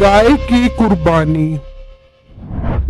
गाय की कुर्बानी।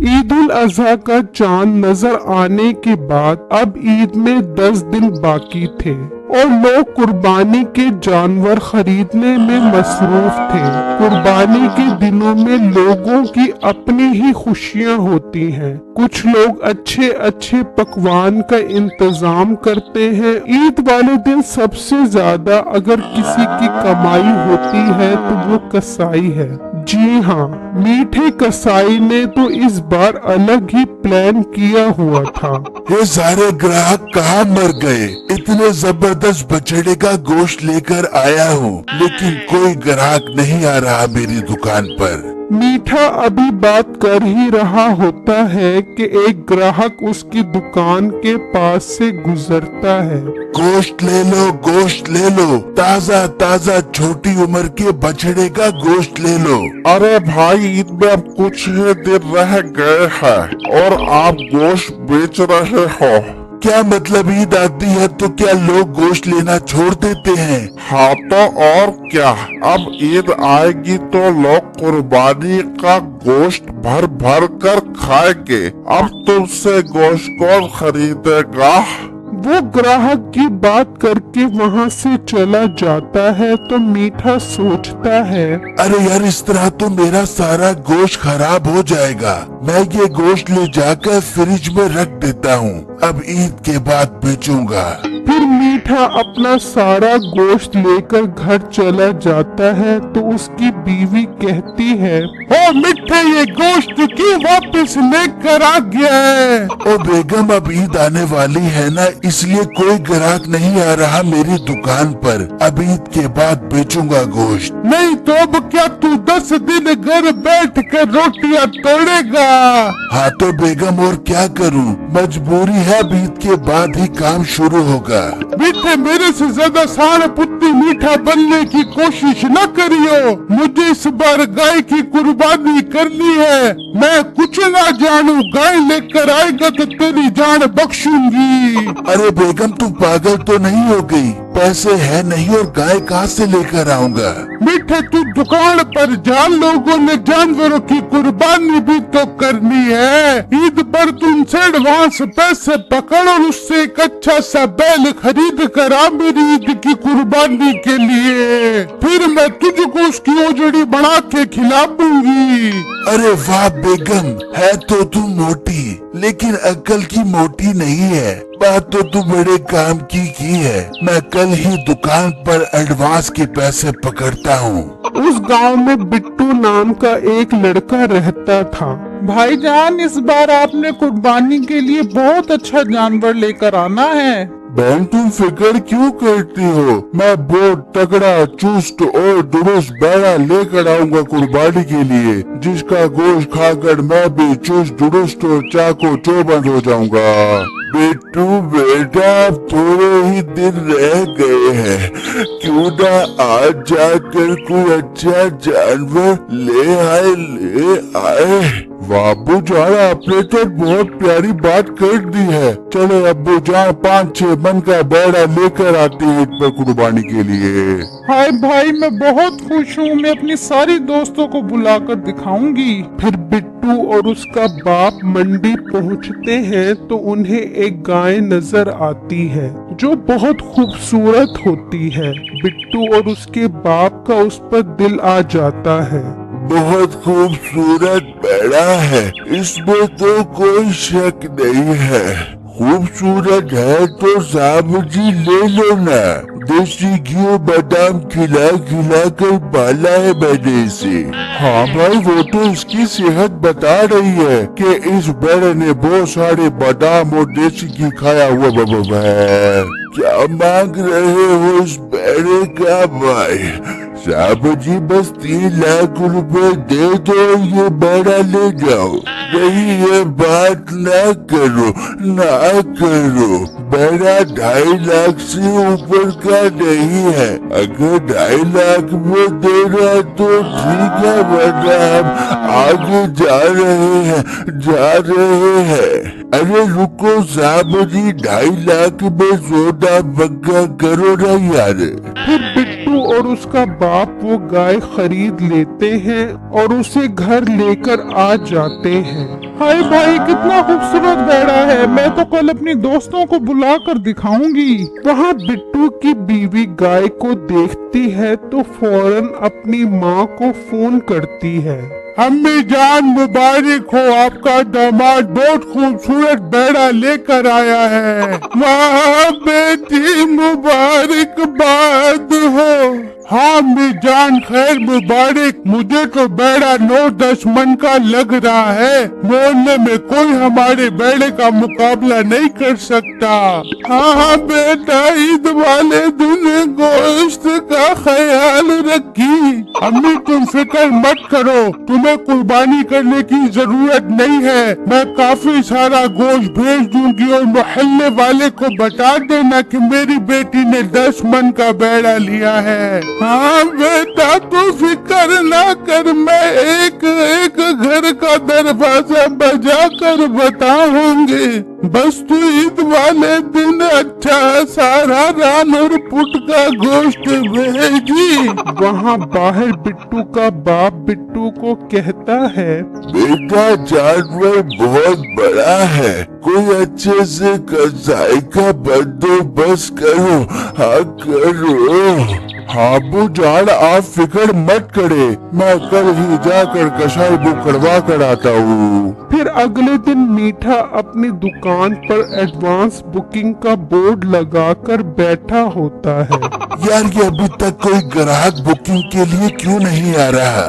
ईद उल अजहा का चांद नजर आने के बाद अब ईद में 10 दिन बाकी थे और लोग कुर्बानी के जानवर खरीदने में मसरूफ थे। कुर्बानी के दिनों में लोगों की अपनी ही खुशियां होती हैं। कुछ लोग अच्छे अच्छे पकवान का इंतजाम करते हैं। ईद वाले दिन सबसे ज्यादा अगर किसी की कमाई होती है तो वो कसाई है। जी हाँ, मीठे कसाई ने तो इस बार अलग ही प्लान किया हुआ था। ये सारे ग्राहक कहाँ मर गए? इतने जबरदस्त बछड़े का गोश्त लेकर आया हूँ, लेकिन कोई ग्राहक नहीं आ रहा मेरी दुकान पर। मीठा अभी बात कर ही रहा होता है कि एक ग्राहक उसकी दुकान के पास से गुजरता है। गोश्त ले लो, गोश्त ले लो, ताजा ताजा छोटी उम्र के बछड़े का गोश्त ले लो। अरे भाई, ईद में अब कुछ ही दिन रह गए हैं और आप गोश्त बेच रहे हो। क्या मतलब? ईद आती है तो क्या लोग गोश्त लेना छोड़ देते हैं? हाँ तो और क्या, अब ईद आएगी तो लोग कुर्बानी का गोश्त भर भर कर खाएंगे। अब तुमसे गोश्त कौन खरीदेगा? वो ग्राहक की बात करके वहाँ से चला जाता है तो मीठा सोचता है, अरे यार, इस तरह तो मेरा सारा गोश्त खराब हो जाएगा। मैं ये गोश्त ले जाकर फ्रिज में रख देता हूँ, अब ईद के बाद बेचूंगा। फिर मीठा अपना सारा गोश्त लेकर घर चला जाता है तो उसकी बीवी कहती है, ओ मिठे, ये गोश्त क्यों वापस लेकर आ गया है? ओ बेगम, अब ईद आने वाली है ना, इसलिए कोई ग्राहक नहीं आ रहा मेरी दुकान पर। अब ईद के बाद बेचूंगा गोश्त। नहीं तो अब क्या तू 10 दिन घर बैठ कर रोटियां तोड़ेगा? हाँ तो बेगम, और क्या करूँ, मजबूरी है। अब ईद के बाद ही काम शुरू होगा। मीठे, मेरे से ज्यादा सारा पुत्ती मीठा बनने की कोशिश न करियो। मुझे इस बार गाय की कुर्बानी करनी है। मैं कुछ ना जानू, गाय लेकर आएगा तो तेरी जान बख्शूंगी। अरे बेगम, तू पागल तो नहीं हो गई? पैसे है नहीं और गाय कहाँ से लेकर आऊंगा? मीठे, तू दुकान पर जा, लोगों ने जानवरों की कुर्बानी भी तो करनी है। ईद पर तुमसे एडवांस पैसे पकड़ और उससे एक अच्छा सा बैल खरीद कर आ मेरी ईद की कुर्बानी के लिए। फिर मैं तुझको उसकी ओजड़ी बना के खिला दूंगी। अरे वाह बेगम, है तो तू मोटी, लेकिन अक्ल की मोटी नहीं है। बात तो तू बड़े काम की है। मैं कल ही दुकान पर एडवांस के पैसे पकड़ता हूँ। उस गांव में बिट्टू नाम का एक लड़का रहता था। भाईजान, इस बार आपने कुर्बानी के लिए बहुत अच्छा जानवर लेकर आना है। बहन, तुम फिक्र क्यों करती हो? मैं बहुत तगड़ा, चुस्त और दुरुस्त बैला लेकर आऊंगा कुर्बानी के लिए, जिसका गोश्त खाकर मैं भी चुस्त, दुरुस्त और चाको चौबंद हो जाऊंगा। बिट्टू बेटा, थोड़े ही दिन रह गए हैं, क्यों ना आज जाकर कोई अच्छा जानवर ले आए। बाबू जान, आपने तो बहुत प्यारी बात कर दी है। चलो अब्बू जान, 5-6 मन का बैड़ा लेकर आते हैं ईद पर कुर्बानी के लिए। हाय भाई, मैं बहुत खुश हूँ। मैं अपनी सारी दोस्तों को बुलाकर दिखाऊंगी। फिर बिट्टू और उसका बाप मंडी पहुँचते हैं तो उन्हें एक गाय नजर आती है जो बहुत खूबसूरत होती है। बिट्टू और उसके बाप का उस पर दिल आ जाता है। बहुत खूबसूरत बैड़ा है, इसमें तो कोई शक नहीं है। खूबसूरत है तो साहब जी ले लो ना। देसी घी बादाम खिला खिला कर पाला है मैंने इसे। हाँ भाई, वो तो इसकी सेहत बता रही है कि इस बैल ने बहुत सारे बादाम और देसी घी खाया हुआ बाबा है। क्या मांग रहे हो इस बैले का भाई? साहब जी, बस 3 लाख रुपए दे दो, ये बैड़ा ले जाओ। नहीं, ये बात ना करो। बैड़ा 2.5 लाख से ऊपर का नहीं है। अगर 2.5 लाख में दे रहा तो ठीक है, वरना हम आगे जा रहे हैं। अरे रुको साहब जी, 2.5 लाख में सौदा पक्का करो ना यार। फिर बिट्टू और उसका बाप वो गाय खरीद लेते हैं और उसे घर लेकर आ जाते हैं। हाय भाई, कितना खूबसूरत बैड़ा है, मैं तो कल अपनी दोस्तों को बुला कर दिखाऊंगी। वहाँ बिट्टू की बीवी गाय को देखती है तो फौरन अपनी माँ को फोन करती है। अम्मी जान, मुबारक हो, आपका दामाद बहुत खूबसूरत बैड़ा लेकर आया है। वाह बेटी, मुबारकबाद हो। हाँ अम्मी जान, खैर मुबारक। मुझे तो बैड़ा 9-10 मन का लग रहा है। मोहल्ले में कोई हमारे बैड़े का मुकाबला नहीं कर सकता। हाँ बेटा, ईद वाले दिन गोश्त का ख्याल रखी। अम्मी तुम फिक्र मत करो, तुम्हें कुर्बानी करने की जरूरत नहीं है। मैं काफी सारा गोश्त भेज दूंगी और मोहल्ले वाले को बता देना कि मेरी बेटी ने 10 मन का बैड़ा लिया है। हाँ बेटा, तू फिक्र ना कर, मैं एक एक घर का दरवाजा बजा कर बताऊंगी। बस तू ईद वाले दिन अच्छा सारा रान और पुट का गोश्त भेजी। वहाँ बाहर बिट्टू का बाप बिट्टू को कहता है, बेटा जानवर बहुत बड़ा है, कोई अच्छे से कसाई का बंदोबस्त करो। हाँ करो। हाँ अब्बू जान, आप फिक्र मत करे, मैं कल ही जाकर कसाई बुक करवा कर आता हूँ। फिर अगले दिन मीठा अपनी दुकान पर एडवांस बुकिंग का बोर्ड लगाकर बैठा होता है। यार ये अभी तक कोई ग्राहक बुकिंग के लिए क्यों नहीं आ रहा?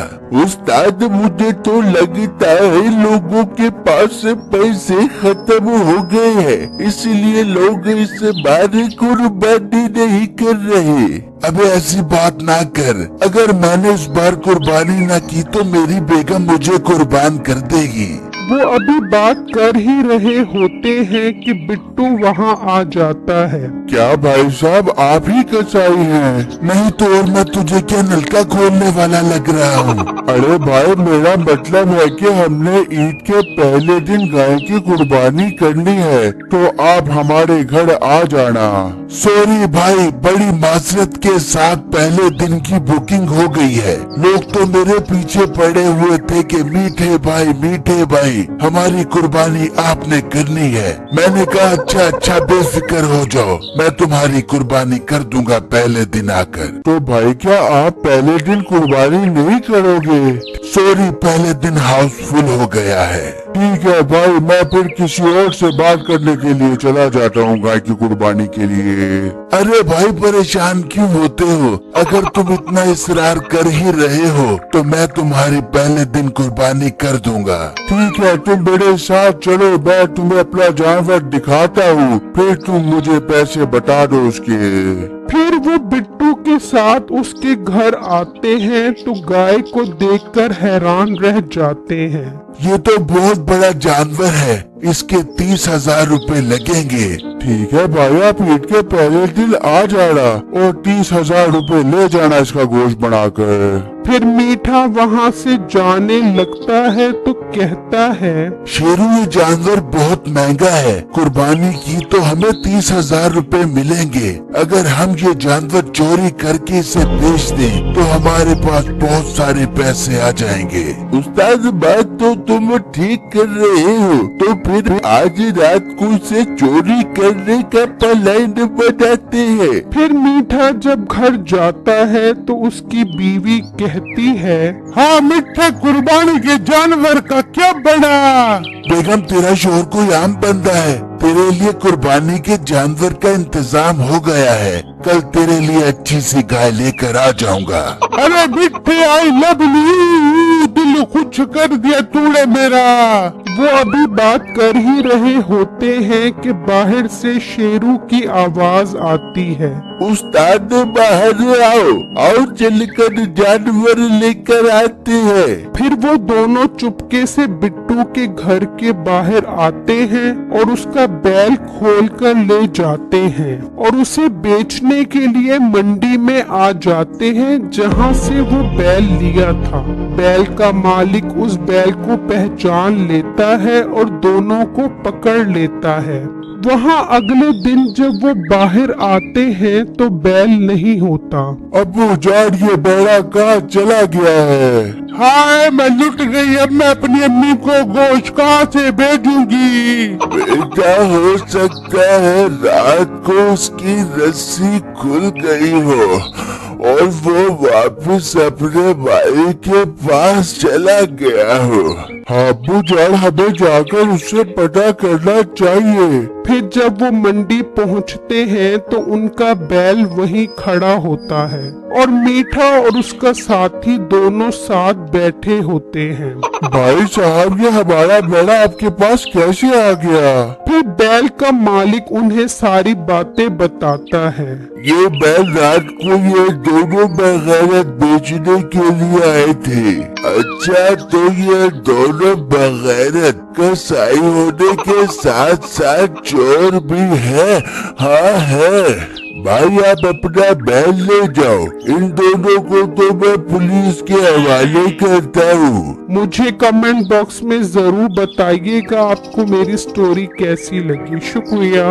उस्ताद, मुझे तो लगता है लोगों के पास से पैसे खत्म हो गए हैं, इसलिए लोग इस बार कुर्बानी नहीं कर रहे। अबे ऐसी बात ना कर, अगर मैंने इस बार कुर्बानी ना की तो मेरी बेगम मुझे कुर्बान कर देगी। वो अभी बात कर ही रहे होते हैं कि बिट्टू वहाँ आ जाता है। क्या भाई साहब, आप ही कसाई हैं? नहीं तो और मैं तुझे क्या नलका खोलने वाला लग रहा हूँ? अरे भाई, मेरा मतलब है कि हमने ईद के पहले दिन गाय की कुर्बानी करनी है, तो आप हमारे घर आ जाना। सॉरी भाई, बड़ी माजरत के साथ पहले दिन की बुकिंग हो गई है। लोग तो मेरे पीछे पड़े हुए थे कि मीठे भाई हमारी कुर्बानी आपने करनी है। मैंने कहा अच्छा बेफिक्र हो जाओ, मैं तुम्हारी कुर्बानी कर दूंगा पहले दिन आकर। तो भाई क्या आप पहले दिन कुर्बानी नहीं करोगे? सॉरी, पहले दिन हाउसफुल हो गया है। ठीक है भाई, मैं फिर किसी और से बात करने के लिए चला जाता हूँ गाय की कुर्बानी के लिए। अरे भाई, परेशान क्यों होते हो? अगर तुम इतना इसरार कर ही रहे हो तो मैं तुम्हारी पहले दिन कुर्बानी कर दूंगा। ठीक है, तुम मेरे साथ चलो, मैं तुम्हें अपना जानवर दिखाता हूँ, फिर तुम मुझे पैसे बता दो उसके। फिर वो बिट्टू के साथ उसके घर आते हैं तो गाय को देखकर हैरान रह जाते हैं। ये तो बहुत बड़ा जानवर है, इसके 30,000 रुपए लगेंगे। ठीक है भाई, आप ईद के पहले दिन आ जाना और 30,000 रुपए ले जाना इसका गोश्त बनाकर। फिर मीठा वहाँ से जाने लगता है तो कहता है, शेरू ये जानवर बहुत महंगा है, कुर्बानी की तो हमें 30,000 रुपए मिलेंगे। अगर हम ये जानवर चोरी करके इसे बेच दें तो हमारे पास बहुत सारे पैसे आ जाएंगे। उस्ताद, बात तो तुम ठीक कर रहे हो, तो फिर आज रात को इसे चोरी करने का प्लान बनाते हैं। फिर मीठा जब घर जाता है तो उसकी बीवी कहती है, हाँ मीठा, कुर्बानी के जानवर का क्या बना? बेगम, तेरा शोहर कोई आम बंदा है, तेरे लिए कुर्बानी के जानवर का इंतजाम हो गया है। कल तेरे लिए अच्छी सी गाय लेकर आ जाऊंगा। अरे मिठे, आई लव यू, दिल खुश कर दिया तूने मेरा। वो अभी बात कर ही रहे होते हैं कि बाहर से शेरू की आवाज आती है, उस्ताद बाहर आओ चलकर जानवर लेकर आते हैं। फिर वो दोनों चुपके से बिट्टू मंटू के घर के बाहर आते हैं और उसका बैल खोलकर ले जाते हैं और उसे बेचने के लिए मंडी में आ जाते हैं जहां से वो बैल लिया था। बैल का मालिक उस बैल को पहचान लेता है और दोनों को पकड़ लेता है। वहाँ अगले दिन जब वो बाहर आते हैं तो बैल नहीं होता। अब्बू जान, ये बैड़ा कहाँ चला गया है? हाय, मैं लुट गई। अब मैं अपनी अम्मी को गोश्त कहाँ से भेजूंगी? बेटा, हो सकता है रात को उसकी रस्सी खुल गई हो और वो वापस अपने भाई के पास चला गया हो। हाँ अब्बू जान, हमें जाकर उससे पता करना चाहिए। फिर जब वो मंडी पहुंचते हैं तो उनका बैल वहीं खड़ा होता है और मीठा और उसका साथी दोनों साथ बैठे होते हैं। भाई साहब, ये हमारा बैड़ा आपके पास कैसे आ गया? फिर बैल का मालिक उन्हें सारी बातें बताता है। ये बैल रात को ये दोनों बगैरत बेचने के लिए आए थे। अच्छा, तो ये दोनों बगैरत कसाई होने के साथ साथ चोर भी है? हाँ है। भाई, आप अपना बैल ले जाओ। इन दोनों को तो मैं पुलिस के हवाले करता हूँ। मुझे कमेंट बॉक्स में जरूर बताइएगा आपको मेरी स्टोरी कैसी लगी। शुक्रिया।